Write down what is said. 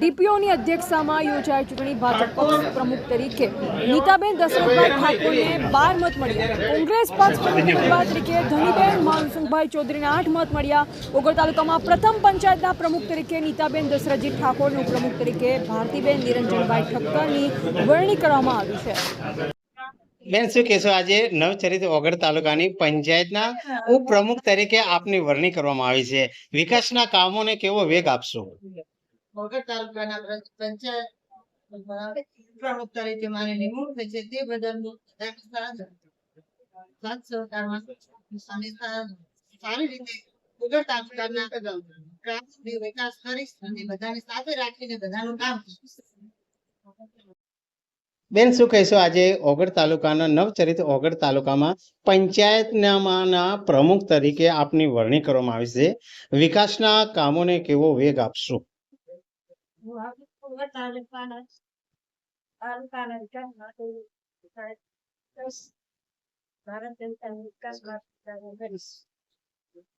ડીપીઓની અધ્યક્ષતામાં યોજાયેલ ચૂંટણી ભાજપ પક્ષ પ્રમુખ તરીકે નીતાબેન દશરથભાઈ ઠાકોરને 12 મત મળ્યા. કોંગ્રેસ પક્ષ પ્રમુખ ઉમેદવાર તરીકે ધનીબેન માનસિંહભાઈ ચૌધરીને 8 મત મળ્યા. ઓગળ તાલુકામાં પ્રથમ પંચાયતના પ્રમુખ તરીકે નીતાબેન દશરથજી ઠાકોરનું પ્રમુખ તરીકે ભારતીબેન નિરંજનભાઈ ઠક્કરની વરણી કરવામાં આવી છે. બેન, શું કહેશો? આજે નવચરિત ઓગળ તાલુકાની પંચાયતના ઉપપ્રમુખ તરીકે આપની વરણી કરવામાં આવી છે. વિકાસના કામોને કેવો વેગ આપશો? ઓગળ તાલુકાના પંચાયત પ્રમુખ તરીકે મારી નિમણૂક થઈ છે તે બદલ સારી રીતે ઓગળ તાલુકાના વિકાસ કરીશ અને બધાને સાથે રાખીને બધાનું કામ કરીશ. બેન, શું કહેશો? આજે ઓગળ તાલુકાના નવચરિત ઓગળ તાલુકામાં પંચાયતના પ્રમુખ તરીકે આપની વરણી કરવામાં આવી છે. વિકાસના કામોને કેવો વેગ આપશો? ઓગળ તાલુકાના વિકાસ માટે ભારત જનતા વિકાસ કરીશ.